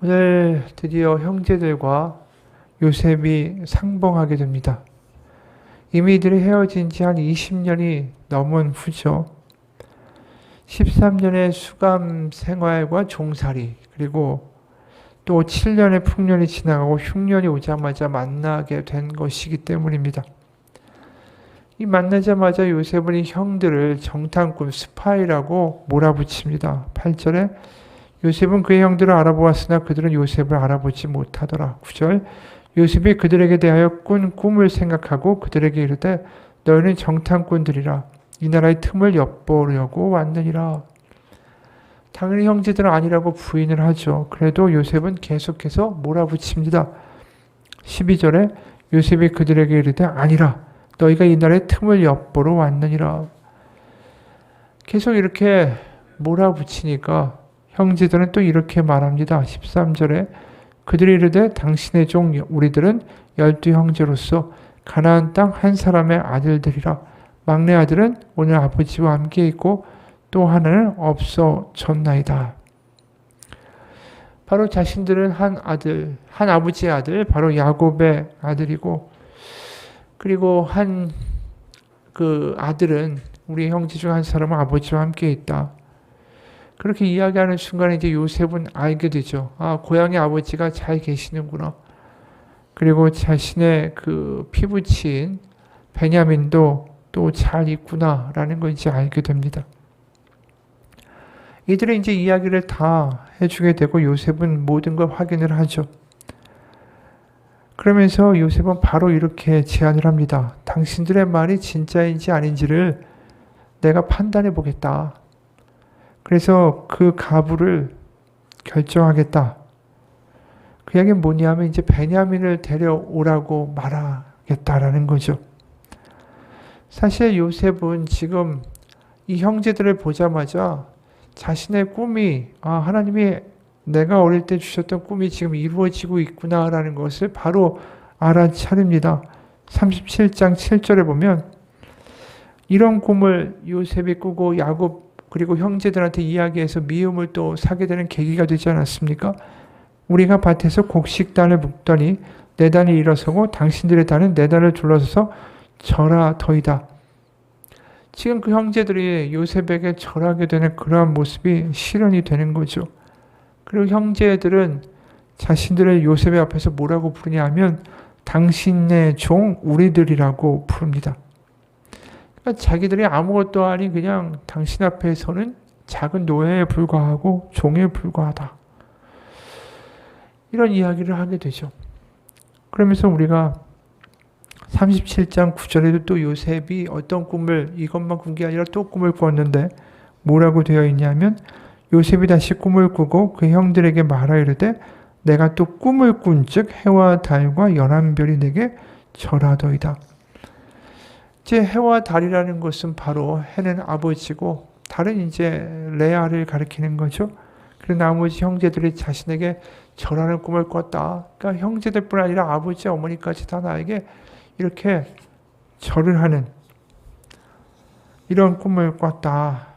오늘 드디어 형제들과 요셉이 상봉하게 됩니다. 이미 이들이 헤어진 지 한 20년이 넘은 후죠. 13년의 수감 생활과 종살이, 그리고 또 7년의 풍년이 지나가고 흉년이 오자마자 만나게 된 것이기 때문입니다. 이 만나자마자 요셉은 이 형들을 정탐꾼 스파이라고 몰아붙입니다. 8절에 요셉은 그의 형들을 알아보았으나 그들은 요셉을 알아보지 못하더라. 9절 요셉이 그들에게 대하여 꾼 꿈을 생각하고 그들에게 이르되 너희는 정탐꾼들이라 이 나라의 틈을 엿보려고 왔느니라. 당연히 형제들은 아니라고 부인을 하죠. 그래도 요셉은 계속해서 몰아붙입니다. 12절에 요셉이 그들에게 이르되 아니라 너희가 이 나라의 틈을 엿보러 왔느니라. 계속 이렇게 몰아붙이니까 형제들은 또 이렇게 말합니다. 13절에 그들이 이르되 당신의 종 우리들은 12형제로서 가나안 땅 한 사람의 아들들이라. 막내 아들은 오늘 아버지와 함께 있고 또 하나는 없어졌나이다. 바로 자신들은 한 아버지의 아들, 바로 야곱의 아들이고, 그리고 한 그 아들은 우리 형제 중 한 사람은 아버지와 함께 있다. 그렇게 이야기하는 순간에 이제 요셉은 알게 되죠. 아, 고향의 아버지가 잘 계시는구나. 그리고 자신의 그 피부치인 베냐민도 또 잘 있구나라는 걸 이제 알게 됩니다. 이들은 이제 이야기를 다 해주게 되고 요셉은 모든 걸 확인을 하죠. 그러면서 요셉은 바로 이렇게 제안을 합니다. 당신들의 말이 진짜인지 아닌지를 내가 판단해 보겠다. 그래서 그 가부를 결정하겠다. 그 이야기는 뭐냐면 이제 베냐민을 데려오라고 말하겠다라는 거죠. 사실 요셉은 지금 이 형제들을 보자마자 자신의 꿈이 하나님이 내가 어릴 때 주셨던 꿈이 지금 이루어지고 있구나라는 것을 바로 알아차립니다. 37장 7절에 보면 이런 꿈을 요셉이 꾸고 야곱 그리고 형제들한테 이야기해서 미움을 또 사게 되는 계기가 되지 않았습니까? 우리가 밭에서 곡식단을 묶더니 내 단이 일어서고 당신들의 단은 내 단을 둘러서서 절하더이다. 지금 그 형제들이 요셉에게 절하게 되는 그러한 모습이 실현이 되는 거죠. 그리고 형제들은 자신들의 요셉의 앞에서 뭐라고 부르냐 하면 당신의 종 우리들이라고 부릅니다. 그러니까 자기들이 아무것도 아닌 그냥 당신 앞에서는 작은 노예에 불과하고 종에 불과하다. 이런 이야기를 하게 되죠. 그러면서 우리가 37장 9절에도 또 요셉이 어떤 꿈을 이것만 꾼 게 아니라 또 꿈을 꿨는데 뭐라고 되어 있냐면 요셉이 다시 꿈을 꾸고 그 형들에게 말하이르되 내가 또 꿈을 꾼즉 해와 달과 열한 별이 내게 절하더이다. 이제 해와 달이라는 것은 바로 해는 아버지고 달은 이제 레아를 가리키는 거죠. 그리고 나머지 형제들이 자신에게 절하는 꿈을 꿨다. 그러니까 형제들뿐 아니라 아버지, 어머니까지 다 나에게 이렇게 절을 하는 이런 꿈을 꿨다.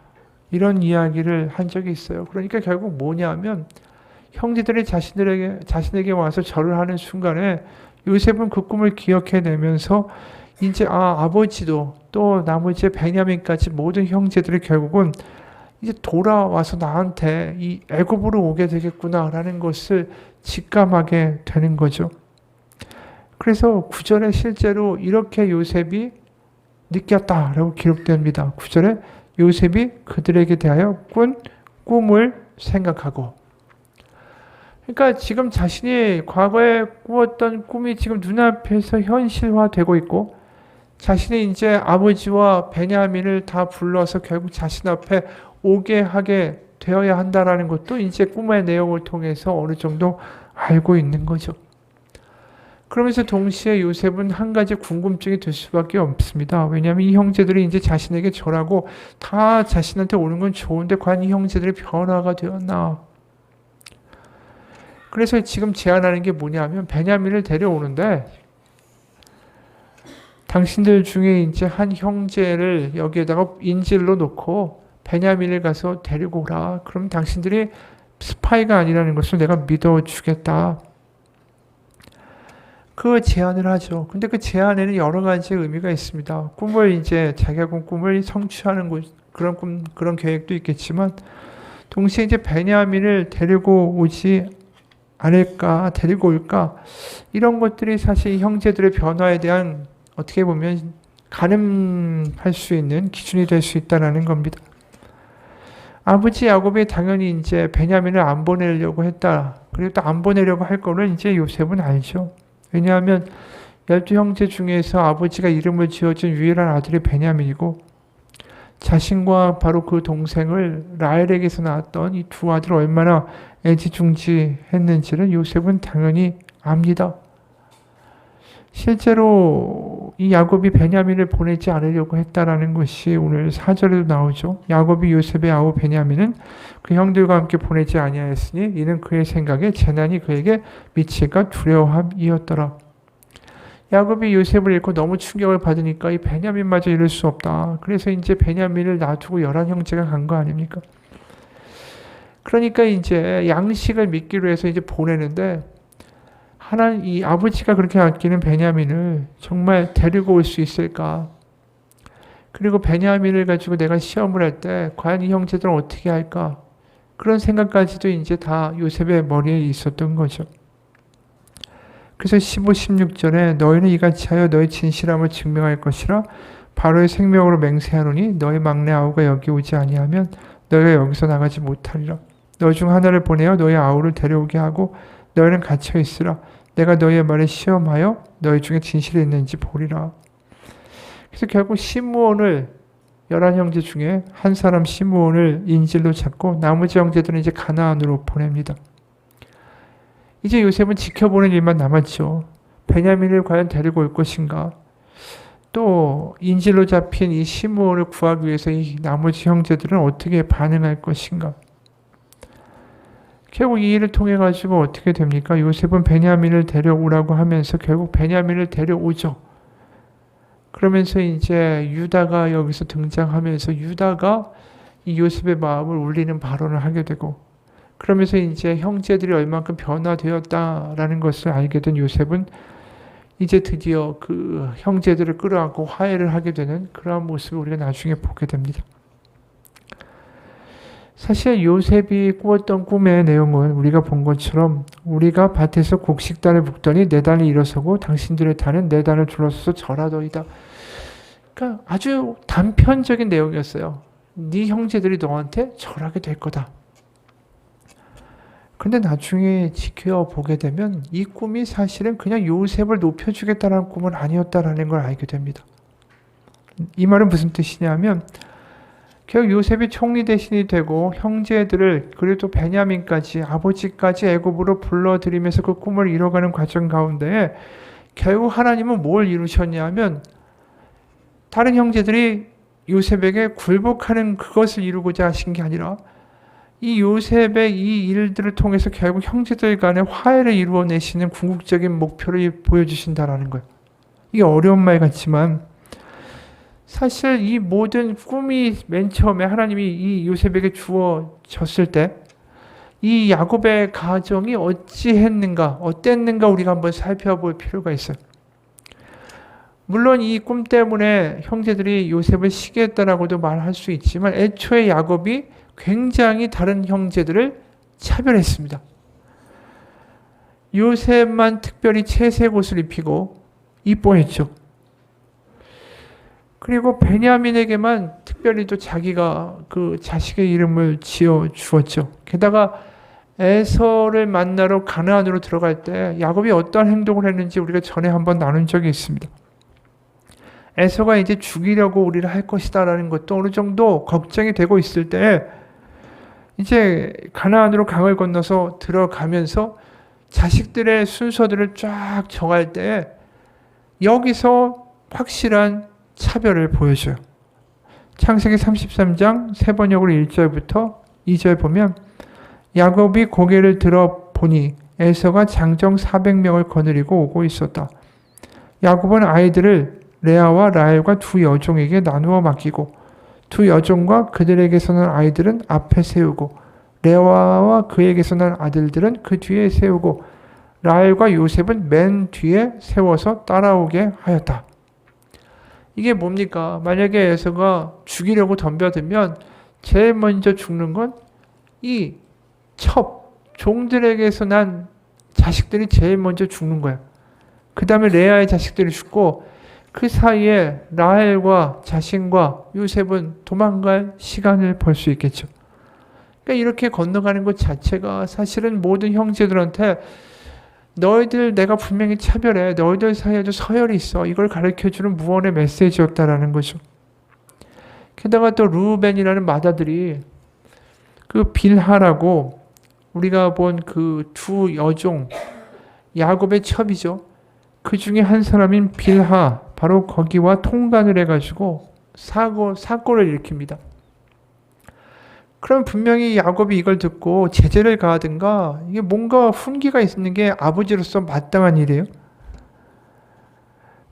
이런 이야기를 한 적이 있어요. 그러니까 결국 뭐냐면 형제들이 자신에게 와서 절을 하는 순간에 요셉은 그 꿈을 기억해내면서 이제 아버지도 또 나머지 베냐민까지 모든 형제들이 결국은 이제 돌아와서 나한테 이 애굽으로 오게 되겠구나라는 것을 직감하게 되는 거죠. 그래서 9절에 실제로 이렇게 요셉이 느꼈다라고 기록됩니다. 9절에 요셉이 그들에게 대하여 꾼 꿈을 생각하고, 그러니까 지금 자신이 과거에 꾸었던 꿈이 지금 눈앞에서 현실화되고 있고 자신이 이제 아버지와 베냐민을 다 불러서 결국 자신 앞에 오게 하게 되어야 한다라는 것도 이제 꿈의 내용을 통해서 어느 정도 알고 있는 거죠. 그러면서 동시에 요셉은 한 가지 궁금증이 들 수밖에 없습니다. 왜냐하면 이 형제들이 이제 자신에게 절하고 다 자신한테 오는 건 좋은데 과연 이 형제들이 변화가 되었나? 그래서 지금 제안하는 게 뭐냐면 베냐민을 데려오는데 당신들 중에 이제 한 형제를 여기에다가 인질로 놓고 베냐민을 가서 데리고 오라. 그럼 당신들이 스파이가 아니라는 것을 내가 믿어주겠다. 그 제안을 하죠. 근데 그 제안에는 여러 가지 의미가 있습니다. 꿈을 이제 자기가 꾼 꿈을 성취하는 그런 계획도 있겠지만 동시에 이제 베냐민을 데리고 오지 않을까, 데리고 올까, 이런 것들이 사실 형제들의 변화에 대한 어떻게 보면 가늠할 수 있는 기준이 될 수 있다는 겁니다. 아버지 야곱이 당연히 이제 베냐민을 안 보내려고 했다. 그리고 또 안 보내려고 할 거를 이제 요셉은 알죠. 왜냐하면 12형제 중에서 아버지가 이름을 지어준 유일한 아들이 베냐민이고 자신과 바로 그 동생을 라헬에게서 낳았던 이 두 아들을 얼마나 애지중지했는지를 요셉은 당연히 압니다. 실제로 이 야곱이 베냐민을 보내지 않으려고 했다라는 것이 오늘 4절에도 나오죠. 야곱이 요셉의 아우 베냐민은 그 형들과 함께 보내지 아니하였으니 이는 그의 생각에 재난이 그에게 미칠까 두려움이었더라. 야곱이 요셉을 잃고 너무 충격을 받으니까 이 베냐민마저 잃을 수 없다. 그래서 이제 베냐민을 놔두고 11형제가 간 거 아닙니까? 그러니까 이제 양식을 믿기로 해서 이제 보내는데 하나님, 이 아버지가 그렇게 아끼는 베냐민을 정말 데리고 올 수 있을까? 그리고 베냐민을 가지고 내가 시험을 할 때 과연 이 형제들은 어떻게 할까? 그런 생각까지도 이제 다 요셉의 머리에 있었던 거죠. 그래서 15, 16절에 너희는 이같이 하여 너희 진실함을 증명할 것이라 바로의 생명으로 맹세하노니 너희 막내 아우가 여기 오지 아니하면 너희가 여기서 나가지 못하리라. 너희 중 하나를 보내어 너희 아우를 데려오게 하고 너희는 갇혀 있으라. 내가 너희의 말에 시험하여 너희 중에 진실이 있는지 보리라. 그래서 결국 시므온을 11형제 중에 한 사람 시므온을 인질로 잡고 나머지 형제들은 이제 가나안으로 보냅니다. 이제 요셉은 지켜보는 일만 남았죠. 베냐민을 과연 데리고 올 것인가? 또 인질로 잡힌 이 시므온을 구하기 위해서 이 나머지 형제들은 어떻게 반응할 것인가? 결국 이 일을 통해 가지고 어떻게 됩니까? 요셉은 베냐민을 데려오라고 하면서 결국 베냐민을 데려오죠. 그러면서 이제 유다가 여기서 등장하면서 유다가 이 요셉의 마음을 울리는 발언을 하게 되고 그러면서 이제 형제들이 얼만큼 변화되었다라는 것을 알게 된 요셉은 이제 드디어 그 형제들을 끌어안고 화해를 하게 되는 그러한 모습을 우리가 나중에 보게 됩니다. 사실 요셉이 꾸었던 꿈의 내용은 우리가 본 것처럼 우리가 밭에서 곡식단을 볶더니 네 단이 일어서고 당신들의 단은 네 단을 둘러서서 절하더이다. 그러니까 아주 단편적인 내용이었어요. 네 형제들이 너한테 절하게 될 거다. 근데 나중에 지켜보게 되면 이 꿈이 사실은 그냥 요셉을 높여주겠다는 꿈은 아니었다라는 걸 알게 됩니다. 이 말은 무슨 뜻이냐면 결국 요셉이 총리 대신이 되고 형제들을 그리고 또 베냐민까지 아버지까지 애굽으로 불러들이면서 그 꿈을 이뤄가는 과정 가운데 결국 하나님은 뭘 이루셨냐 하면 다른 형제들이 요셉에게 굴복하는 그것을 이루고자 하신 게 아니라 이 요셉의 이 일들을 통해서 결국 형제들 간의 화해를 이루어내시는 궁극적인 목표를 보여주신다라는 거예요. 이게 어려운 말 같지만 사실 이 모든 꿈이 맨 처음에 하나님이 이 요셉에게 주어졌을 때 이 야곱의 가정이 어찌했는가, 어땠는가 우리가 한번 살펴볼 필요가 있어요. 물론 이 꿈 때문에 형제들이 요셉을 시기했다라고도 말할 수 있지만 애초에 야곱이 굉장히 다른 형제들을 차별했습니다. 요셉만 특별히 채색 옷을 입히고 이뻐했죠. 그리고 베냐민에게만 특별히 또 자기가 그 자식의 이름을 지어 주었죠. 게다가 에서를 만나러 가나안으로 들어갈 때 야곱이 어떠한 행동을 했는지 우리가 전에 한번 나눈 적이 있습니다. 에서가 이제 죽이려고 우리를 할 것이다라는 것도 어느 정도 걱정이 되고 있을 때 이제 가나안으로 강을 건너서 들어가면서 자식들의 순서들을 쫙 정할 때 여기서 확실한 차별을 보여줘요. 창세기 33장 세 번역으로 1절부터 2절 보면 야곱이 고개를 들어 보니 에서가 장정 400명을 거느리고 오고 있었다. 야곱은 아이들을 레아와 라헬과 두 여종에게 나누어 맡기고 두 여종과 그들에게서는 아이들은 앞에 세우고 레아와 그에게서 난 아들들은 그 뒤에 세우고 라헬과 요셉은 맨 뒤에 세워서 따라오게 하였다. 이게 뭡니까? 만약에 에서가 죽이려고 덤벼들면 제일 먼저 죽는 건 이 종들에게서 난 자식들이 제일 먼저 죽는 거야. 그 다음에 레아의 자식들이 죽고 그 사이에 라헬과 자신과 요셉은 도망갈 시간을 벌 수 있겠죠. 그러니까 이렇게 건너가는 것 자체가 사실은 모든 형제들한테 너희들 내가 분명히 차별해. 너희들 사이에도 서열이 있어. 이걸 가르쳐주는 무언의 메시지였다라는 거죠. 게다가 또 루벤이라는 맏아들이 그 빌하라고 우리가 본 그 두 여종 야곱의 첩이죠. 그 중에 한 사람인 빌하 바로 거기와 통관을 해가지고 사고를 일으킵니다. 그럼 분명히 야곱이 이걸 듣고 제재를 가하든가 이게 뭔가 훈기가 있는 게 아버지로서 마땅한 일이에요.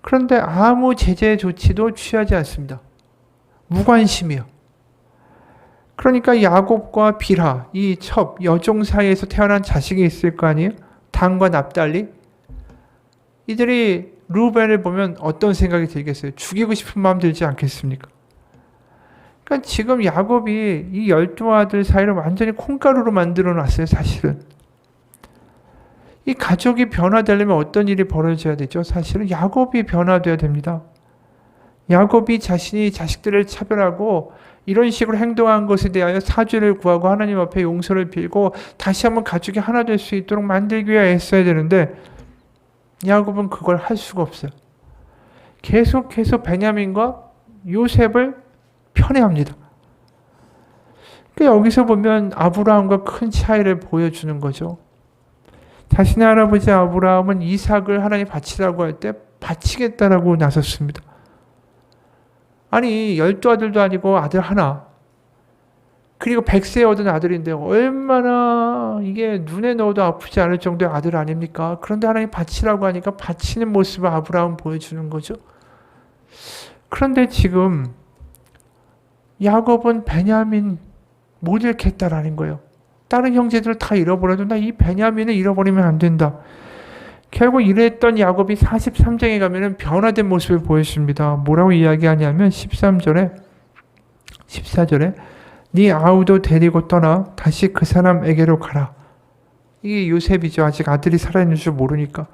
그런데 아무 제재 조치도 취하지 않습니다. 무관심이요. 그러니까 야곱과 빌하, 이 여종 사이에서 태어난 자식이 있을 거 아니에요? 단과 납달리. 이들이 루벤을 보면 어떤 생각이 들겠어요? 죽이고 싶은 마음 들지 않겠습니까? 그러니까 지금 야곱이 이 12아들 사이를 완전히 콩가루로 만들어 놨어요, 사실은. 이 가족이 변화되려면 어떤 일이 벌어져야 되죠? 사실은 야곱이 변화되어야 됩니다. 야곱이 자신이 자식들을 차별하고 이런 식으로 행동한 것에 대하여 사죄를 구하고 하나님 앞에 용서를 빌고 다시 한번 가족이 하나 될 수 있도록 만들기 위해 애써야 되는데 야곱은 그걸 할 수가 없어요. 계속해서 베냐민과 요셉을 편애합니다. 그러니까 여기서 보면 아브라함과 큰 차이를 보여주는 거죠. 자신의 할아버지 아브라함은 이삭을 하나님 바치라고 할 때 바치겠다라고 나섰습니다. 아니 12아들도 아니고 아들 하나 그리고 100세 얻은 아들인데 얼마나 이게 눈에 넣어도 아프지 않을 정도의 아들 아닙니까? 그런데 하나님 바치라고 하니까 바치는 모습을 아브라함 보여주는 거죠. 그런데 지금 야곱은 베냐민 못 잃겠다라는 거예요. 다른 형제들을 다 잃어버려도 나 이 베냐민을 잃어버리면 안 된다. 결국 이랬던 야곱이 43장에 가면은 변화된 모습을 보여줍니다. 뭐라고 이야기하냐면 14절에 네 아우도 데리고 떠나 다시 그 사람에게로 가라. 이게 요셉이죠. 아직 아들이 살아있는 줄 모르니까.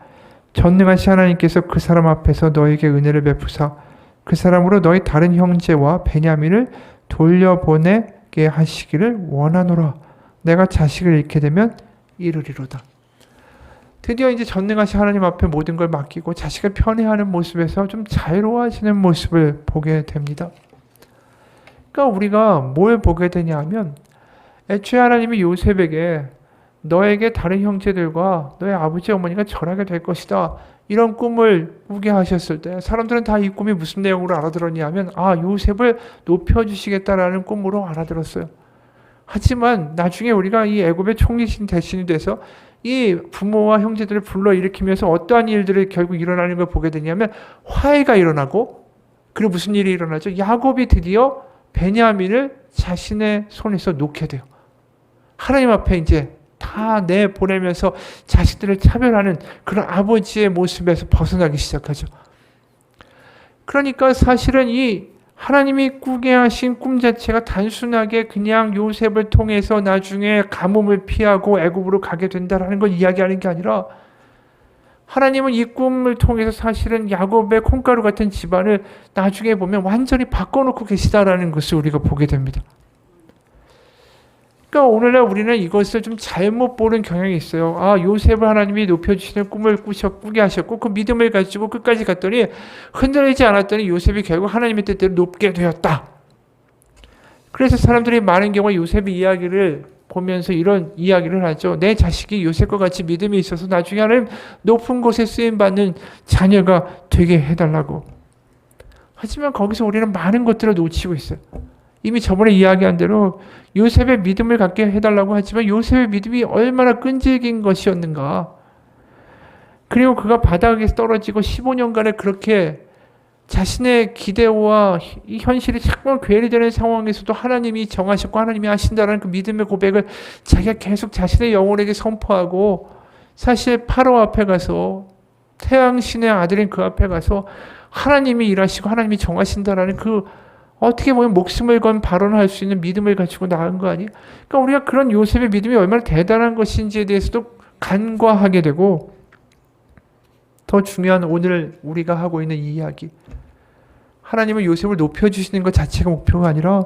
전능하신 하나님께서 그 사람 앞에서 너에게 은혜를 베푸사 그 사람으로 너희 다른 형제와 베냐민을 돌려보내게 하시기를 원하노라. 내가 자식을 잃게 되면 이르리로다. 드디어 이제 전능하신 하나님 앞에 모든 걸 맡기고 자식을 편애하는 모습에서 좀 자유로워지는 모습을 보게 됩니다. 그러니까 우리가 뭘 보게 되냐 하면 애초에 하나님이 요셉에게 너에게 다른 형제들과 너의 아버지 어머니가 절하게 될 것이다. 이런 꿈을 꾸게 하셨을 때 사람들은 다 이 꿈이 무슨 내용으로 알아들었냐 하면 요셉을 높여주시겠다라는 꿈으로 알아들었어요. 하지만 나중에 우리가 이 애굽의 총리신 대신이 돼서 이 부모와 형제들을 불러일으키면서 어떠한 일들이 결국 일어나는 걸 보게 되냐면 화해가 일어나고 그리고 무슨 일이 일어나죠? 야곱이 드디어 베냐민을 자신의 손에서 놓게 돼요. 하나님 앞에 이제 다 내보내면서 자식들을 차별하는 그런 아버지의 모습에서 벗어나기 시작하죠. 그러니까 사실은 이 하나님이 꾸게 하신 꿈 자체가 단순하게 그냥 요셉을 통해서 나중에 가뭄을 피하고 애굽으로 가게 된다라는 걸 이야기하는 게 아니라 하나님은 이 꿈을 통해서 사실은 야곱의 콩가루 같은 집안을 나중에 보면 완전히 바꿔놓고 계시다라는 것을 우리가 보게 됩니다. 그러니까 오늘날 우리는 이것을 좀 잘못 보는 경향이 있어요. 요셉을 하나님이 높여주시는 꿈을 꾸게 하셨고 그 믿음을 가지고 끝까지 갔더니 흔들리지 않았더니 요셉이 결국 하나님의 뜻대로 높게 되었다. 그래서 사람들이 많은 경우에 요셉의 이야기를 보면서 이런 이야기를 하죠. 내 자식이 요셉과 같이 믿음이 있어서 나중에 하나님 높은 곳에 쓰임받는 자녀가 되게 해달라고. 하지만 거기서 우리는 많은 것들을 놓치고 있어요. 이미 저번에 이야기한 대로 요셉의 믿음을 갖게 해달라고 하지만 요셉의 믿음이 얼마나 끈질긴 것이었는가. 그리고 그가 바닥에서 떨어지고 15년간을 그렇게 자신의 기대와 이 현실이 자꾸 괴리되는 상황에서도 하나님이 정하셨고 하나님이 하신다는 그 믿음의 고백을 자기가 계속 자신의 영혼에게 선포하고, 사실 파로 앞에 가서, 태양신의 아들인 그 앞에 가서 하나님이 일하시고 하나님이 정하신다라는 그 어떻게 보면 목숨을 건 발언할 수 있는 믿음을 가지고 나은 거 아니에요? 그러니까 우리가 그런 요셉의 믿음이 얼마나 대단한 것인지에 대해서도 간과하게 되고, 더 중요한 오늘 우리가 하고 있는 이 이야기, 하나님은 요셉을 높여주시는 것 자체가 목표가 아니라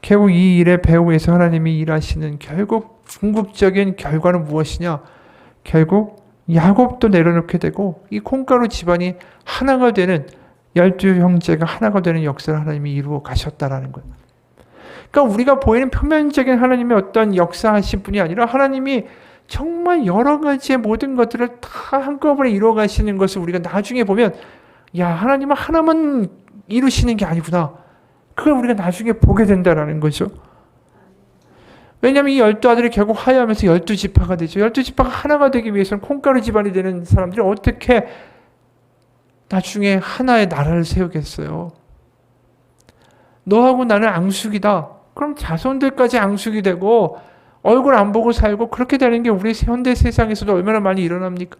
결국 이 일의 배후에서 하나님이 일하시는 결국 궁극적인 결과는 무엇이냐, 결국 야곱도 내려놓게 되고 이 콩가루 집안이 하나가 되는, 12형제가 하나가 되는 역사를 하나님이 이루어 가셨다라는 거예요. 그러니까 우리가 보이는 표면적인 하나님의 어떤 역사하신 분이 아니라 하나님이 정말 여러 가지의 모든 것들을 다 한꺼번에 이루어 가시는 것을 우리가 나중에 보면, 야, 하나님은 하나만 이루시는 게 아니구나, 그걸 우리가 나중에 보게 된다라는 거죠. 왜냐하면 이 12아들이 결국 화해하면서 12지파가 되죠. 12지파가 하나가 되기 위해서는 콩가루 집안이 되는 사람들이 어떻게 나중에 하나의 나라를 세우겠어요. 너하고 나는 앙숙이다. 그럼 자손들까지 앙숙이 되고 얼굴 안 보고 살고, 그렇게 되는 게 우리 현대 세상에서도 얼마나 많이 일어납니까?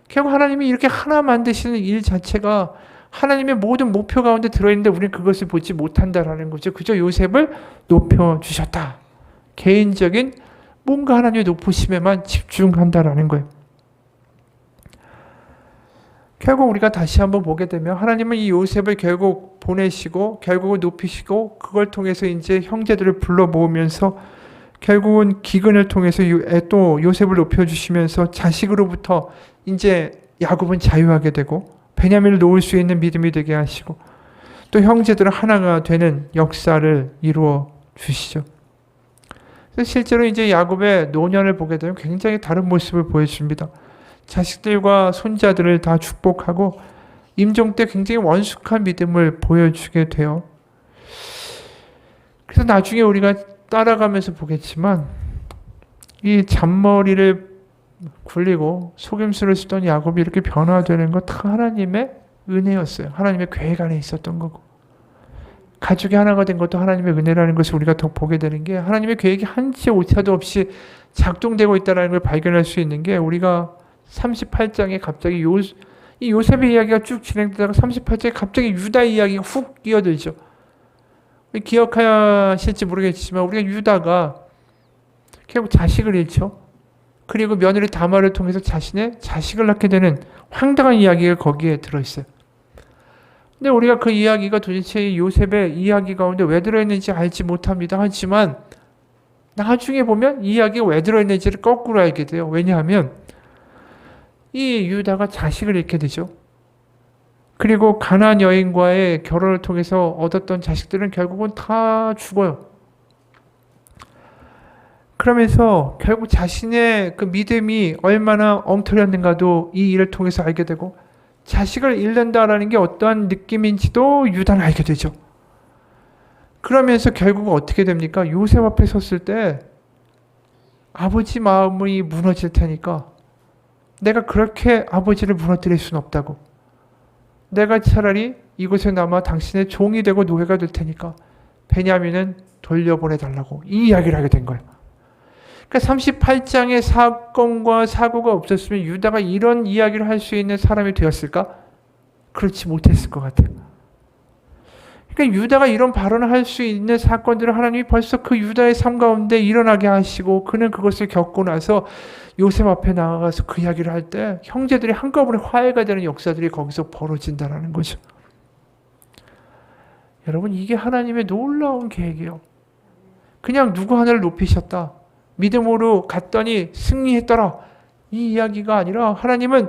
결국 하나님이 이렇게 하나 만드시는 일 자체가 하나님의 모든 목표 가운데 들어있는데 우리는 그것을 보지 못한다라는 거죠. 그저 요셉을 높여주셨다. 개인적인 뭔가 하나님의 높으심에만 집중한다라는 거예요. 결국 우리가 다시 한번 보게 되면 하나님은 이 요셉을 결국 보내시고 결국은 높이시고, 그걸 통해서 이제 형제들을 불러 모으면서 결국은 기근을 통해서 또 요셉을 높여주시면서 자식으로부터 이제 야곱은 자유하게 되고 베냐민을 놓을 수 있는 믿음이 되게 하시고, 또 형제들은 하나가 되는 역사를 이루어 주시죠. 그래서 실제로 이제 야곱의 노년을 보게 되면 굉장히 다른 모습을 보여줍니다. 자식들과 손자들을 다 축복하고 임종 때 굉장히 원숙한 믿음을 보여주게 돼요. 그래서 나중에 우리가 따라가면서 보겠지만 이 잔머리를 굴리고 속임수를 쓰던 야곱이 이렇게 변화되는 것 다 하나님의 은혜였어요. 하나님의 계획 안에 있었던 거고, 가족이 하나가 된 것도 하나님의 은혜라는 것을 우리가 더 보게 되는 게, 하나님의 계획이 한치 오차도 없이 작동되고 있다는 걸 발견할 수 있는 게, 우리가 38장에 갑자기 이 요셉의 이야기가 쭉 진행되다가 38장에 갑자기 유다 이야기가 훅 끼어들죠. 기억하실지 모르겠지만 우리가 유다가 결국 자식을 잃죠. 그리고 며느리 다말을 통해서 자신의 자식을 낳게 되는 황당한 이야기가 거기에 들어있어요. 근데 우리가 그 이야기가 도대체 요셉의 이야기 가운데 왜 들어있는지 알지 못합니다. 하지만 나중에 보면 이 이야기가 왜 들어있는지를 거꾸로 알게 돼요. 왜냐하면 이 유다가 자식을 잃게 되죠. 그리고 가나안 여인과의 결혼을 통해서 얻었던 자식들은 결국은 다 죽어요. 그러면서 결국 자신의 그 믿음이 얼마나 엉터리였는가도 이 일을 통해서 알게 되고, 자식을 잃는다라는 게 어떠한 느낌인지도 유다는 알게 되죠. 그러면서 결국 어떻게 됩니까? 요셉 앞에 섰을 때 아버지 마음이 무너질 테니까 내가 그렇게 아버지를 무너뜨릴 수는 없다고, 내가 차라리 이곳에 남아 당신의 종이 되고 노예가 될 테니까 베냐민은 돌려보내달라고 이 이야기를 하게 된 거예요. 그러니까 38장의 사건과 사고가 없었으면 유다가 이런 이야기를 할 수 있는 사람이 되었을까? 그렇지 못했을 것 같아요. 그러니까 유다가 이런 발언을 할 수 있는 사건들을 하나님이 벌써 그 유다의 삶 가운데 일어나게 하시고, 그는 그것을 겪고 나서 요셉 앞에 나가서 그 이야기를 할 때 형제들이 한꺼번에 화해가 되는 역사들이 거기서 벌어진다는 거죠. 여러분, 이게 하나님의 놀라운 계획이에요. 그냥 누구 하나를 높이셨다, 믿음으로 갔더니 승리했더라, 이 이야기가 아니라 하나님은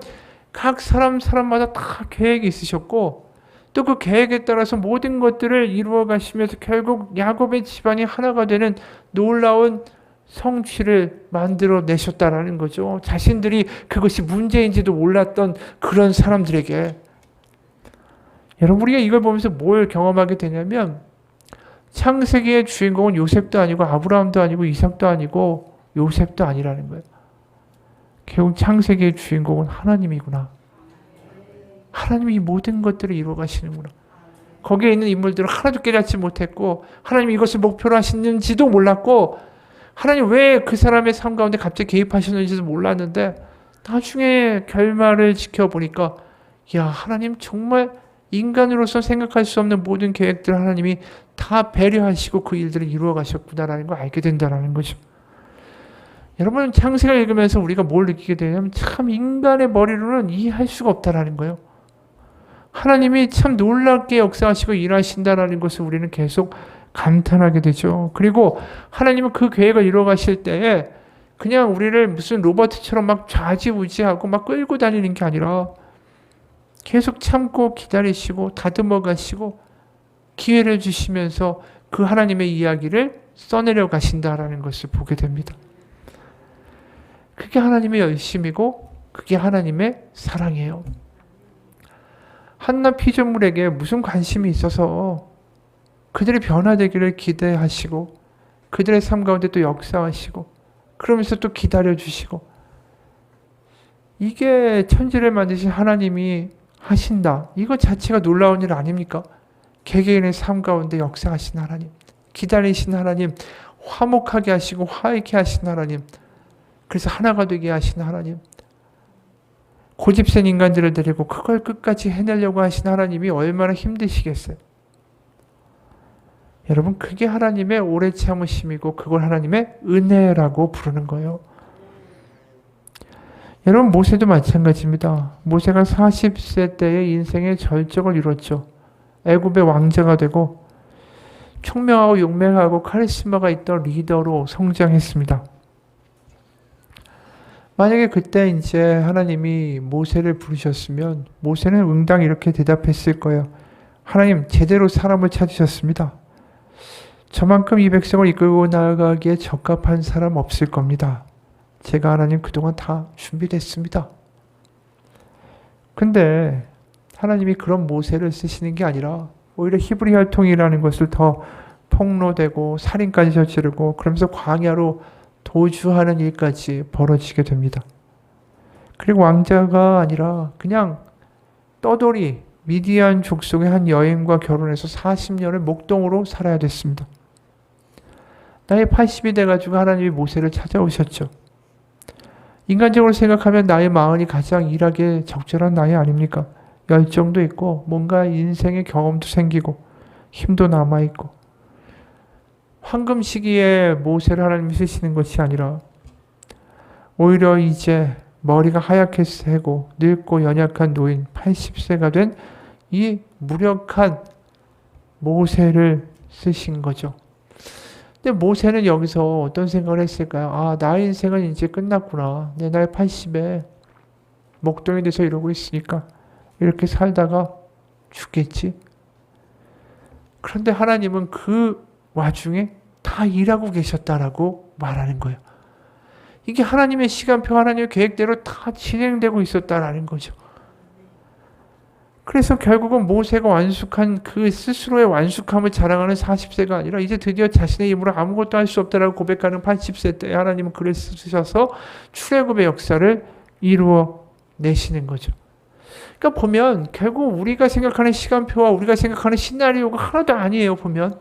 각 사람마다 다 계획이 있으셨고, 또 그 계획에 따라서 모든 것들을 이루어 가시면서 결국 야곱의 집안이 하나가 되는 놀라운 성취를 만들어 내셨다라는 거죠. 자신들이 그것이 문제인지도 몰랐던 그런 사람들에게. 여러분, 우리가 이걸 보면서 뭘 경험하게 되냐면, 창세기의 주인공은 요셉도 아니고 아브라함도 아니고 이삭도 아니고 요셉도 아니라는 거예요. 결국 창세기의 주인공은 하나님이구나. 하나님이 이 모든 것들을 이루어 가시는구나. 거기에 있는 인물들은 하나도 깨닫지 못했고 하나님이 이것을 목표로 하시는지도 몰랐고 하나님 왜 그 사람의 삶 가운데 갑자기 개입하셨는지도 몰랐는데 나중에 결말을 지켜보니까 야, 하나님 정말 인간으로서 생각할 수 없는 모든 계획들을 하나님이 다 배려하시고 그 일들을 이루어 가셨구나라는 걸 알게 된다는 거죠. 여러분, 창세기를 읽으면서 우리가 뭘 느끼게 되냐면 참 인간의 머리로는 이해할 수가 없다라는 거예요. 하나님이 참 놀랍게 역사하시고 일하신다라는 것을 우리는 계속 감탄하게 되죠. 그리고 하나님은 그 계획을 이루어 가실 때에 그냥 우리를 무슨 로버트처럼 막 좌지우지하고 막 끌고 다니는 게 아니라 계속 참고 기다리시고 다듬어 가시고 기회를 주시면서 그 하나님의 이야기를 써내려 가신다라는 것을 보게 됩니다. 그게 하나님의 열심이고 그게 하나님의 사랑이에요. 한낱 피조물에게 무슨 관심이 있어서 그들이 변화되기를 기대하시고 그들의 삶 가운데 또 역사하시고 그러면서 또 기다려주시고 이게 천지를 만드신 하나님이 하신다. 이거 자체가 놀라운 일 아닙니까? 개개인의 삶 가운데 역사하신 하나님, 기다리신 하나님, 화목하게 하시고 화해케 하신 하나님, 그래서 하나가 되게 하신 하나님, 고집센 인간들을 데리고 그걸 끝까지 해내려고 하신 하나님이 얼마나 힘드시겠어요. 여러분, 그게 하나님의 오래 참으심이고 그걸 하나님의 은혜라고 부르는 거예요. 여러분, 모세도 마찬가지입니다. 모세가 40세 때의 인생의 절정을 이뤘죠. 애굽의 왕자가 되고 총명하고 용맹하고 카리스마가 있던 리더로 성장했습니다. 만약에 그때 이제 하나님이 모세를 부르셨으면 모세는 응당 이렇게 대답했을 거예요. 하나님, 제대로 사람을 찾으셨습니다. 저만큼 이 백성을 이끌고 나아가기에 적합한 사람 없을 겁니다. 제가 하나님 그동안 다 준비됐습니다. 근데 하나님이 그런 모세를 쓰시는 게 아니라 오히려 히브리 혈통이라는 것을 더 폭로되고 살인까지 저지르고 그러면서 광야로 도주하는 일까지 벌어지게 됩니다. 그리고 왕자가 아니라 그냥 떠돌이 미디안 족속의 한 여인과 결혼해서 40년을 목동으로 살아야 됐습니다. 나이 80이 돼가지고 하나님이 모세를 찾아오셨죠. 인간적으로 생각하면 나이 40이 가장 일하기에 적절한 나이 아닙니까? 열정도 있고 뭔가 인생의 경험도 생기고 힘도 남아있고 황금 시기에 모세를 하나님이 쓰시는 것이 아니라 오히려 이제 머리가 하얗게 새고 늙고 연약한 노인 80세가 된 이 무력한 모세를 쓰신 거죠. 근데 모세는 여기서 어떤 생각을 했을까요? 아, 나의 인생은 이제 끝났구나. 내 나이 80에 목동이 돼서 이러고 있으니까 이렇게 살다가 죽겠지. 그런데 하나님은 그 와중에 다 일하고 계셨다라고 말하는 거예요. 이게 하나님의 시간표, 하나님의 계획대로 다 진행되고 있었다라는 거죠. 그래서 결국은 모세가 완숙한 그 스스로의 완숙함을 자랑하는 40세가 아니라 이제 드디어 자신의 힘으로 아무것도 할 수 없다라고 고백하는 80세 때 하나님은 그를 쓰셔서 출애굽의 역사를 이루어 내시는 거죠. 그러니까 보면 결국 우리가 생각하는 시간표와 우리가 생각하는 시나리오가 하나도 아니에요. 보면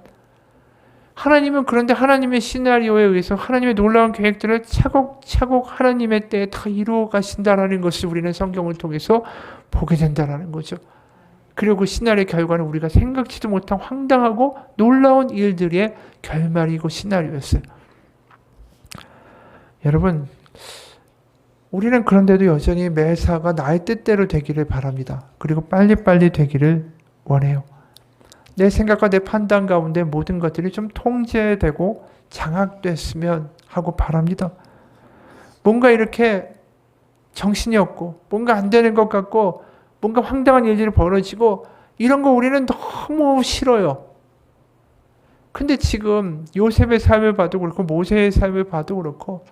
하나님은 그런데 하나님의 시나리오에 의해서 하나님의 놀라운 계획들을 차곡차곡 하나님의 때에 다 이루어 가신다라는 것을 우리는 성경을 통해서 보게 된다라는 거죠. 그리고 그 시나리오의 결과는 우리가 생각지도 못한 황당하고 놀라운 일들의 결말이고 시나리오였어요. 여러분, 우리는 그런데도 여전히 매사가 나의 뜻대로 되기를 바랍니다. 그리고 빨리빨리 되기를 원해요. 내 생각과 내 판단 가운데 모든 것들이 좀 통제되고 장악됐으면 하고 바랍니다. 뭔가 이렇게 정신이 없고 뭔가 안 되는 것 같고 뭔가 황당한 일들이 벌어지고 이런 거 우리는 너무 싫어요. 근데 지금 요셉의 삶을 봐도 그렇고 모세의 삶을 봐도 그렇고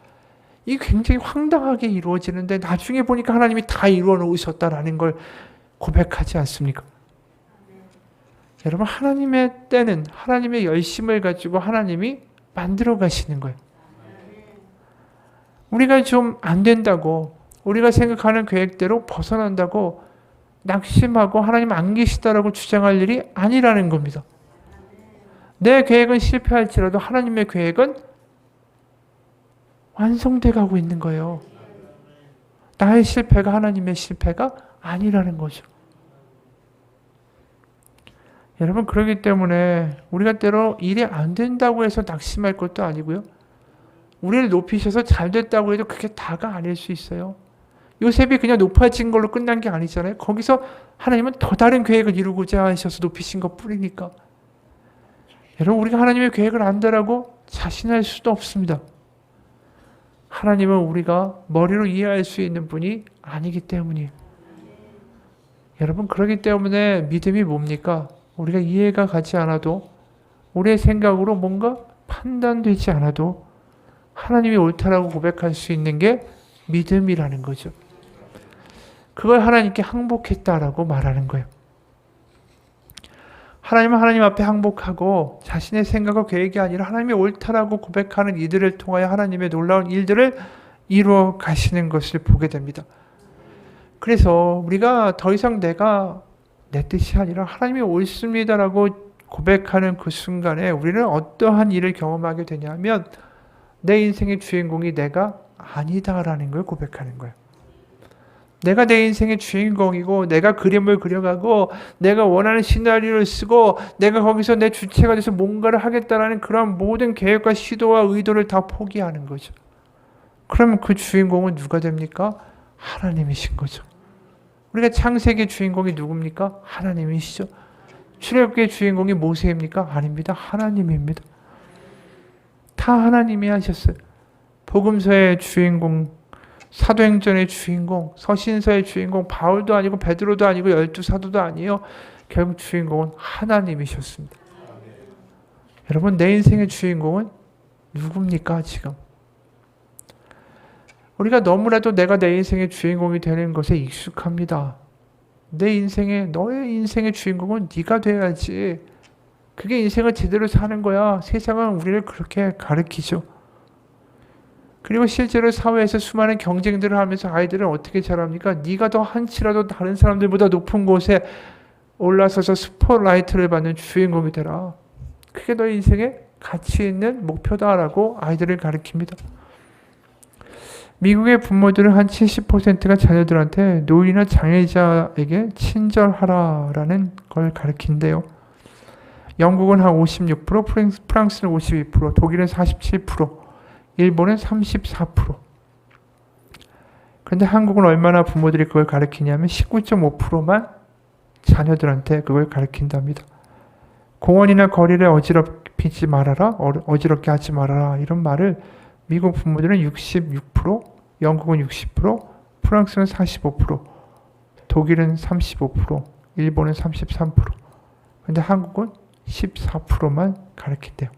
이게 굉장히 황당하게 이루어지는데 나중에 보니까 하나님이 다 이루어 놓으셨다라는 걸 고백하지 않습니까? 여러분, 하나님의 때는 하나님의 열심을 가지고 하나님이 만들어 가시는 거예요. 우리가 좀 안 된다고 우리가 생각하는 계획대로 벗어난다고 낙심하고 하나님 안 계시다라고 주장할 일이 아니라는 겁니다. 내 계획은 실패할지라도 하나님의 계획은 완성돼 가고 있는 거예요. 나의 실패가 하나님의 실패가 아니라는 거죠. 여러분, 그렇기 때문에 우리가 때로 일이 안 된다고 해서 낙심할 것도 아니고요. 우리를 높이셔서 잘 됐다고 해도 그게 다가 아닐 수 있어요. 요셉이 그냥 높아진 걸로 끝난 게 아니잖아요. 거기서 하나님은 더 다른 계획을 이루고자 하셔서 높이신 것 뿐이니까. 여러분, 우리가 하나님의 계획을 안다라고 자신할 수도 없습니다. 하나님은 우리가 머리로 이해할 수 있는 분이 아니기 때문이에요. 여러분, 그렇기 때문에 믿음이 뭡니까? 우리가 이해가 가지 않아도, 우리의 생각으로 뭔가 판단되지 않아도 하나님이 옳다라고 고백할 수 있는 게 믿음이라는 거죠. 그걸 하나님께 항복했다라고 말하는 거예요. 하나님은 하나님 앞에 항복하고 자신의 생각과 계획이 아니라 하나님이 옳다라고 고백하는 이들을 통하여 하나님의 놀라운 일들을 이루어 가시는 것을 보게 됩니다. 그래서 우리가 더 이상 내가 내 뜻이 아니라 하나님이 옳습니다라고 고백하는 그 순간에 우리는 어떠한 일을 경험하게 되냐면 내 인생의 주인공이 내가 아니다라는 걸 고백하는 거예요. 내가 내 인생의 주인공이고 내가 그림을 그려가고 내가 원하는 시나리오를 쓰고 내가 거기서 내 주체가 돼서 뭔가를 하겠다라는 그런 모든 계획과 시도와 의도를 다 포기하는 거죠. 그러면 그 주인공은 누가 됩니까? 하나님이신 거죠. 우리가 창세기의 주인공이 누굽니까? 하나님이시죠. 출애굽기의 주인공이 모세입니까? 아닙니다. 하나님입니다. 다 하나님이 하셨어요. 복음서의 주인공, 사도행전의 주인공, 서신서의 주인공, 바울도 아니고 베드로도 아니고 12사도도 아니에요. 결국 주인공은 하나님이셨습니다. 여러분, 내 인생의 주인공은 누굽니까 지금? 우리가 너무나도 내가 내 인생의 주인공이 되는 것에 익숙합니다. 너의 인생의 주인공은 네가 돼야지. 그게 인생을 제대로 사는 거야. 세상은 우리를 그렇게 가르치죠. 그리고 실제로 사회에서 수많은 경쟁들을 하면서 아이들은 어떻게 자랍니까? 네가 더 한치라도 다른 사람들보다 높은 곳에 올라서서 스포트라이트를 받는 주인공이 되라. 그게 너의 인생의 가치 있는 목표다라고 아이들을 가르칩니다. 미국의 부모들은 한 70%가 자녀들한테 노인이나 장애자에게 친절하라라는 걸 가르친대요. 영국은 한 56%, 프랑스는 52%, 독일은 47%, 일본은 34%. 그런데 한국은 얼마나 부모들이 그걸 가르치냐면 19.5%만 자녀들한테 그걸 가르친답니다. 공원이나 거리를 어지럽히지 말아라, 어지럽게 하지 말아라 이런 말을 미국 부모들은 66%, 영국은 60%, 프랑스는 45%, 독일은 35%, 일본은 33%. 그런데 한국은 14%만 가르친대요.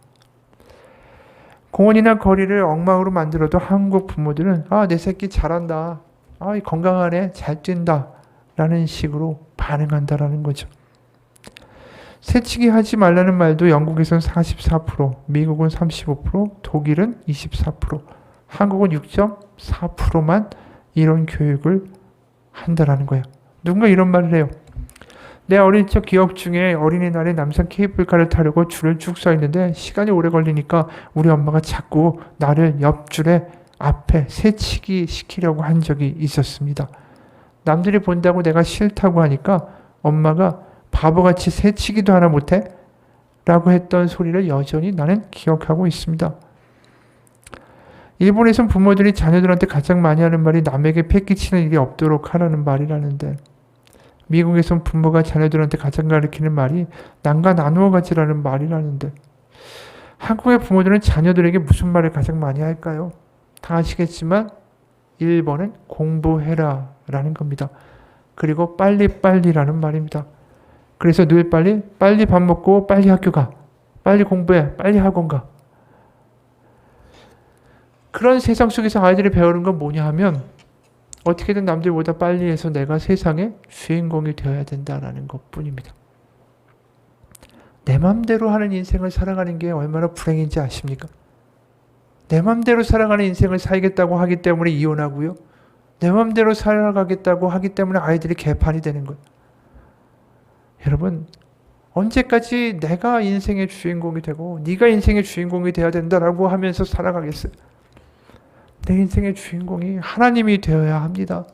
공원이나 거리를 엉망으로 만들어도 한국 부모들은 내 새끼 잘한다. 건강하네. 잘 뛴다. 라는 식으로 반응한다라는 거죠. 새치기 하지 말라는 말도 영국에서는 44%, 미국은 35%, 독일은 24%, 한국은 6.4%만 이런 교육을 한다라는 거예요. 누군가 이런 말을 해요. 내 어린 적 기억 중에 어린이날에 남산 케이블카를 타려고 줄을 쭉 서 있는데 시간이 오래 걸리니까 우리 엄마가 자꾸 나를 옆줄에 앞에 새치기 시키려고 한 적이 있었습니다. 남들이 본다고 내가 싫다고 하니까 엄마가 바보같이 새치기도 하나 못해? 라고 했던 소리를 여전히 나는 기억하고 있습니다. 일본에선 부모들이 자녀들한테 가장 많이 하는 말이 남에게 패기치는 일이 없도록 하라는 말이라는데 미국에선 부모가 자녀들한테 가장 가르치는 말이 남과 나누어 가지라는 말이라는데 한국의 부모들은 자녀들에게 무슨 말을 가장 많이 할까요? 다 아시겠지만 1번은 공부해라 라는 겁니다. 그리고 빨리빨리라는 말입니다. 그래서 늘 빨리 밥 먹고 빨리 학교 가. 빨리 공부해. 빨리 학원 가. 그런 세상 속에서 아이들이 배우는 건 뭐냐 하면 어떻게든 남들보다 빨리 해서 내가 세상의 주인공이 되어야 된다는 것뿐입니다. 내 맘대로 하는 인생을 살아가는 게 얼마나 불행인지 아십니까? 내 맘대로 살아가는 인생을 살겠다고 하기 때문에 이혼하고요. 내 맘대로 살아가겠다고 하기 때문에 아이들이 개판이 되는 거예요. 여러분, 언제까지 내가 인생의 주인공이 되고 네가 인생의 주인공이 되어야 된다라고 하면서 살아가겠어요? 내 인생의 주인공이 하나님이 되어야 합니다.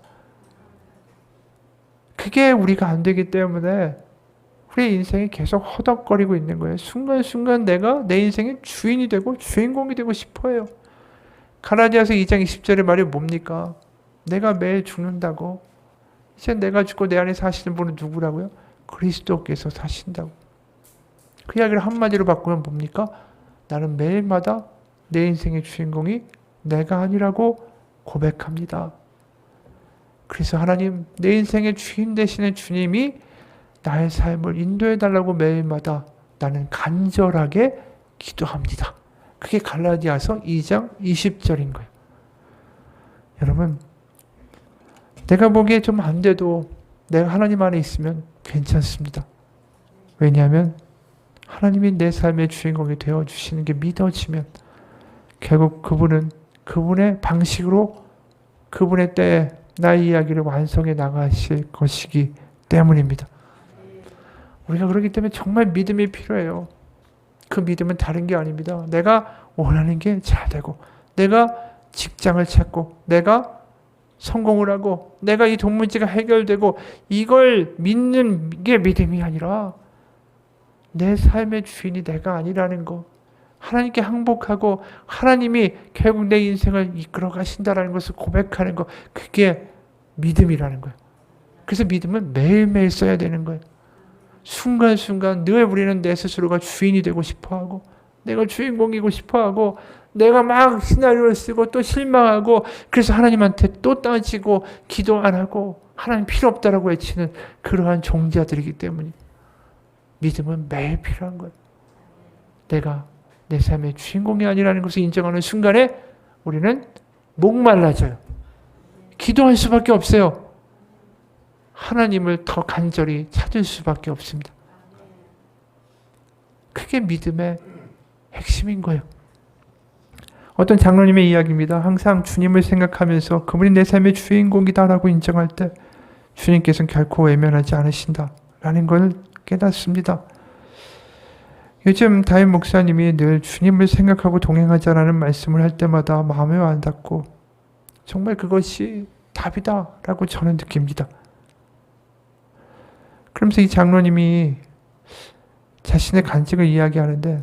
그게 우리가 안 되기 때문에 우리의 인생이 계속 허덕거리고 있는 거예요. 순간순간 내가 내 인생의 주인이 되고 주인공이 되고 싶어요. 갈라디아서 2장 20절의 말이 뭡니까? 내가 매일 죽는다고. 이제 내가 죽고 내 안에 사시는 분은 누구라고요? 그리스도께서 사신다고. 그 이야기를 한마디로 바꾸면 뭡니까? 나는 매일마다 내 인생의 주인공이 내가 아니라고 고백합니다. 그래서 하나님, 내 인생의 주인 되시는 주님이 나의 삶을 인도해달라고 매일마다 나는 간절하게 기도합니다. 그게 갈라디아서 2장 20절인 거예요. 여러분, 내가 보기에 좀 안 돼도 내가 하나님 안에 있으면 괜찮습니다. 왜냐하면 하나님이 내 삶의 주인공이 되어주시는 게 믿어지면 결국 그분은 그분의 방식으로 그분의 때에 나의 이야기를 완성해 나가실 것이기 때문입니다. 우리가 그렇기 때문에 정말 믿음이 필요해요. 그 믿음은 다른 게 아닙니다. 내가 원하는 게 잘 되고, 내가 직장을 찾고, 내가 성공을 하고, 내가 이 돈 문제가 해결되고, 이걸 믿는 게 믿음이 아니라 내 삶의 주인이 내가 아니라는 거, 하나님께 항복하고 하나님이 결국 내 인생을 이끌어 가신다라는 것을 고백하는 거, 그게 믿음이라는 거예요. 그래서 믿음은 매일매일 써야 되는 거예요. 순간순간 늘 우리는 내 스스로가 주인이 되고 싶어하고, 내가 주인공이고 싶어하고, 내가 막 시나리오를 쓰고 또 실망하고, 그래서 하나님한테 또 따지고 기도 안 하고 하나님 필요 없다라고 외치는 그러한 종자들이기 때문에 믿음은 매일 필요한 거예요. 내가 내 삶의 주인공이 아니라는 것을 인정하는 순간에 우리는 목말라져요. 기도할 수밖에 없어요. 하나님을 더 간절히 찾을 수밖에 없습니다. 그게 믿음의 핵심인 거예요. 어떤 장로님의 이야기입니다. 항상 주님을 생각하면서 그분이 내 삶의 주인공이다라고 인정할 때 주님께서는 결코 외면하지 않으신다라는 걸 깨닫습니다. 요즘 다임 목사님이 늘 주님을 생각하고 동행하자라는 말씀을 할 때마다 마음에 와닿고 정말 그것이 답이다라고 저는 느낍니다. 그러면서 이 장로님이 자신의 간증을 이야기하는데,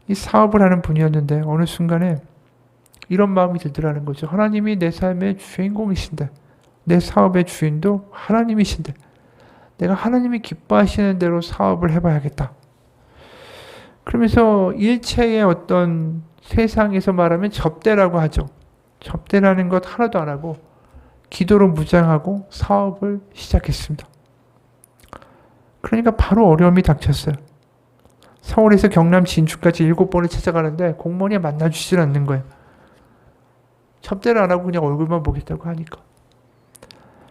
이 사업을 하는 분이었는데 어느 순간에 이런 마음이 들더라는 거죠. 하나님이 내 삶의 주인공이신데, 내 사업의 주인도 하나님이신데, 내가 하나님이 기뻐하시는 대로 사업을 해봐야겠다. 그러면서 일체의 어떤 세상에서 말하면 접대라고 하죠. 접대라는 것 하나도 안 하고 기도로 무장하고 사업을 시작했습니다. 그러니까 바로 어려움이 닥쳤어요. 서울에서 경남 진주까지 7번을 찾아가는데 공무원이 만나주질 않는 거예요. 접대를 안 하고 그냥 얼굴만 보겠다고 하니까.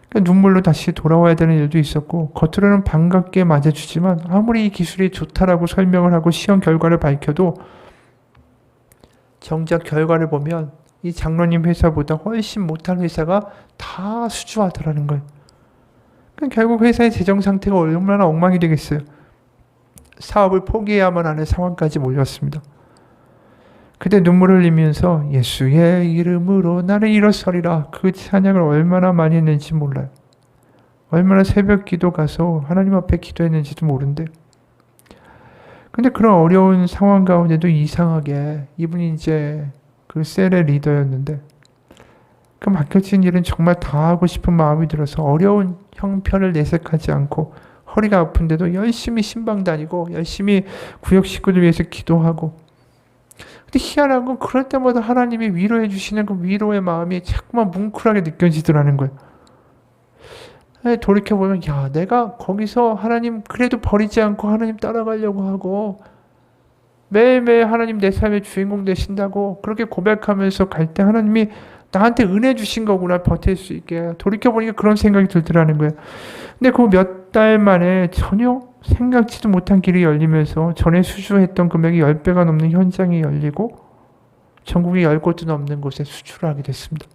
그러니까 눈물로 다시 돌아와야 되는 일도 있었고, 겉으로는 반갑게 맞아주지만 아무리 이 기술이 좋다라고 설명을 하고 시험 결과를 밝혀도 정작 결과를 보면 이 장로님 회사보다 훨씬 못한 회사가 다 수주하더라는 거예요. 그러니까 결국 회사의 재정 상태가 얼마나 엉망이 되겠어요. 사업을 포기해야만 하는 상황까지 몰렸습니다. 그때 눈물을 흘리면서 예수의 이름으로 나는 일어서리라, 그 찬양을 얼마나 많이 했는지 몰라요. 얼마나 새벽 기도 가서 하나님 앞에 기도했는지도 모른대요. 근데 그런 어려운 상황 가운데도 이상하게 이분이 이제 그 셀의 리더였는데, 그 맡겨진 일은 정말 다 하고 싶은 마음이 들어서 어려운 형편을 내색하지 않고 허리가 아픈데도 열심히 신방 다니고 열심히 구역 식구들 위해서 기도하고. 근데 희한한 건 그럴 때마다 하나님이 위로해 주시는 그 위로의 마음이 자꾸만 뭉클하게 느껴지더라는 거예요. 돌이켜보면 야, 내가 거기서 하나님 그래도 버리지 않고 하나님 따라가려고 하고 매일매일 하나님 내 삶의 주인공 되신다고 그렇게 고백하면서 갈 때 하나님이 나한테 은혜 주신 거구나, 버틸 수 있게. 돌이켜보니까 그런 생각이 들더라는 거예요. 근데 그 몇 달 만에 전혀 생각지도 못한 길이 열리면서 전에 수주했던 금액이 10배가 넘는 현장이 열리고 전국에 10곳도 넘는 곳에 수주를 하게 됐습니다.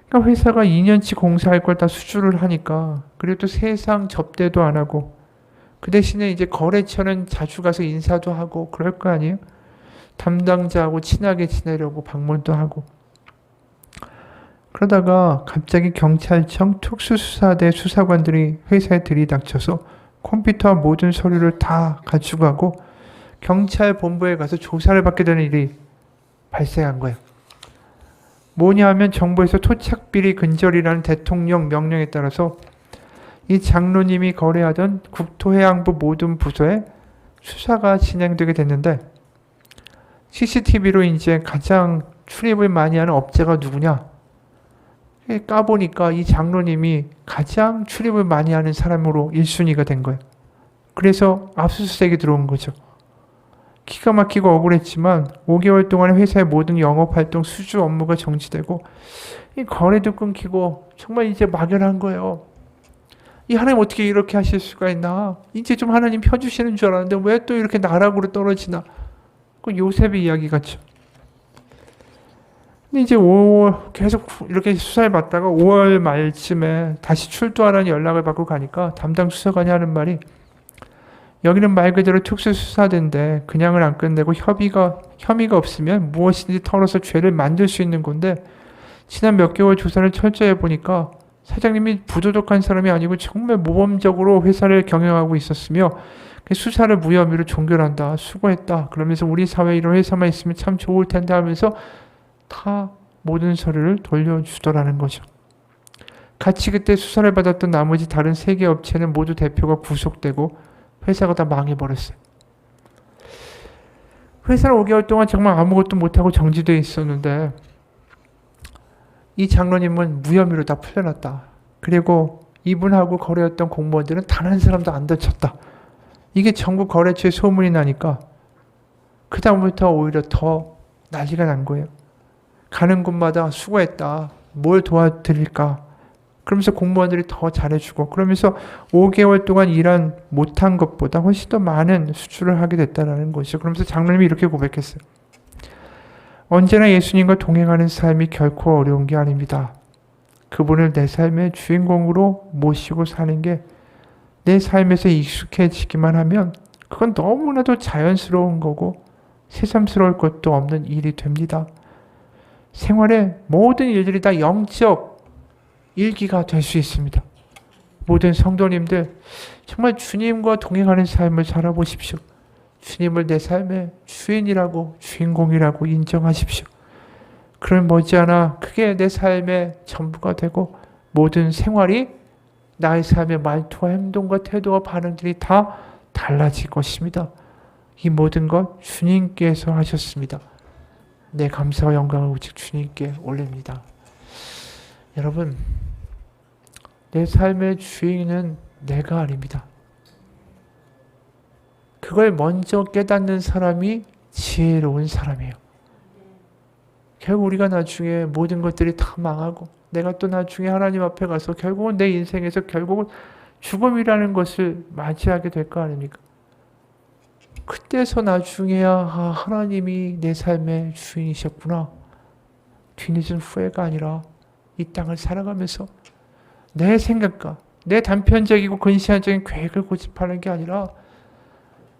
그러니까 그러니까 회사가 2년치 공사할 걸 다 수주를 하니까, 그리고 또 세상 접대도 안 하고, 그 대신에 이제 거래처는 자주 가서 인사도 하고 그럴 거 아니에요? 담당자하고 친하게 지내려고 방문도 하고. 그러다가 갑자기 경찰청 특수수사대 수사관들이 회사에 들이닥쳐서 컴퓨터와 모든 서류를 다 가져가고 경찰 본부에 가서 조사를 받게 되는 일이 발생한 거예요. 뭐냐 하면 정부에서 토착비리 근절이라는 대통령 명령에 따라서 이 장로님이 거래하던 국토해양부 모든 부서에 수사가 진행되게 됐는데, CCTV로 이제 가장 출입을 많이 하는 업체가 누구냐? 까보니까 이 장로님이 가장 출입을 많이 하는 사람으로 1순위가 된 거예요. 그래서 압수수색이 들어온 거죠. 기가 막히고 억울했지만 5개월 동안 회사의 모든 영업활동, 수주 업무가 정지되고 이 거래도 끊기고 정말 이제 막연한 거예요. 이 하나님 어떻게 이렇게 하실 수가 있나? 이제 좀 하나님 펴주시는 줄 알았는데 왜 또 이렇게 나락으로 떨어지나? 그 요셉의 이야기 같죠. 근데 이제 5월 계속 이렇게 수사를 받다가 5월 말쯤에 다시 출두하라는 연락을 받고 가니까 담당 수사관이 하는 말이, 여기는 말 그대로 특수수사대인데 그냥을 안 끝내고 혐의가 없으면 무엇이든지 털어서 죄를 만들 수 있는 건데, 지난 몇 개월 조사를 철저히 해보니까 사장님이 부도덕한 사람이 아니고 정말 모범적으로 회사를 경영하고 있었으며 수사를 무혐의로 종결한다. 수고했다. 그러면서 우리 사회에 이런 회사만 있으면 참 좋을 텐데 하면서 다 모든 서류를 돌려주더라는 거죠. 같이 그때 수사를 받았던 나머지 다른 3개 업체는 모두 대표가 구속되고 회사가 다 망해버렸어요. 회사는 5개월 동안 정말 아무것도 못하고 정지되어 있었는데 이 장로님은 무혐의로 다 풀려났다. 그리고 이분하고 거래했던 공무원들은 단 한 사람도 안 다쳤다. 이게 전국 거래처에 소문이 나니까 그 다음부터 오히려 더 난리가 난 거예요. 가는 곳마다 수고했다. 뭘 도와드릴까? 그러면서 공무원들이 더 잘해주고, 그러면서 5개월 동안 일한 못한 것보다 훨씬 더 많은 수출을 하게 됐다는 것이죠. 그러면서 장로님이 이렇게 고백했어요. 언제나 예수님과 동행하는 삶이 결코 어려운 게 아닙니다. 그분을 내 삶의 주인공으로 모시고 사는 게 내 삶에서 익숙해지기만 하면 그건 너무나도 자연스러운 거고 새삼스러울 것도 없는 일이 됩니다. 생활의 모든 일들이 다 영적 일기가 될 수 있습니다. 모든 성도님들 정말 주님과 동행하는 삶을 살아보십시오. 주님을 내 삶의 주인이라고, 주인공이라고 인정하십시오. 그럼 머지않아 그게 내 삶의 전부가 되고 모든 생활이, 나의 삶의 말투와 행동과 태도와 반응들이 다 달라질 것입니다. 이 모든 것 주님께서 하셨습니다. 내 감사와 영광을 오직 주님께 올립니다. 여러분, 내 삶의 주인은 내가 아닙니다. 그걸 먼저 깨닫는 사람이 지혜로운 사람이에요. 결국 우리가 나중에 모든 것들이 다 망하고 내가 또 나중에 하나님 앞에 가서 결국은 내 인생에서 결국은 죽음이라는 것을 맞이하게 될 거 아닙니까? 그때서 나중에야 하나님이 내 삶의 주인이셨구나. 뒤늦은 후회가 아니라 이 땅을 살아가면서 내 생각과 내 단편적이고 근시안적인 계획을 고집하는 게 아니라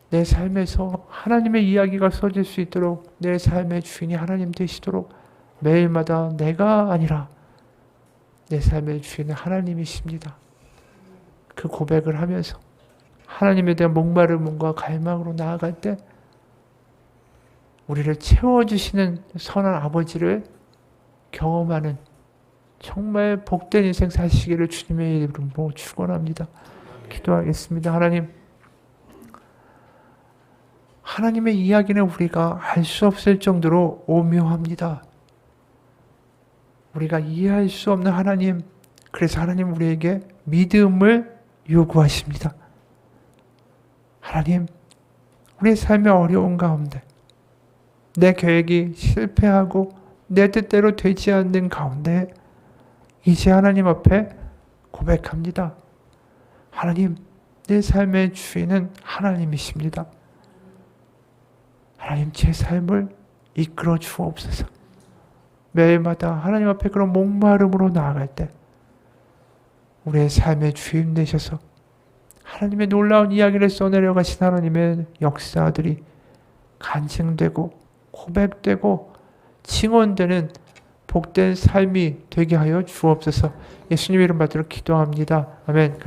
내 삶에서 하나님의 이야기가 써질 수 있도록, 내 삶의 주인이 하나님 되시도록 매일마다 내가 아니라 내 삶의 주인은 하나님이십니다. 그 고백을 하면서 하나님에 대한 목마름과 갈망으로 나아갈 때 우리를 채워주시는 선한 아버지를 경험하는 정말 복된 인생 사시기를 주님의 이름으로 축원합니다. 기도하겠습니다. 하나님의 이야기는 우리가 알 수 없을 정도로 오묘합니다. 우리가 이해할 수 없는 하나님, 그래서 하나님 우리에게 믿음을 요구하십니다. 하나님, 우리의 삶의 어려운 가운데 내 계획이 실패하고 내 뜻대로 되지 않는 가운데 이제 하나님 앞에 고백합니다. 하나님, 내 삶의 주인은 하나님이십니다. 하나님, 제 삶을 이끌어 주옵소서. 매일마다 하나님 앞에 그런 목마름으로 나아갈 때 우리의 삶의 주인 되셔서 하나님의 놀라운 이야기를 써내려 가신 하나님의 역사들이 간증되고 고백되고 증언되는 복된 삶이 되게 하여 주옵소서. 예수님 이름 받들어 기도합니다. 아멘.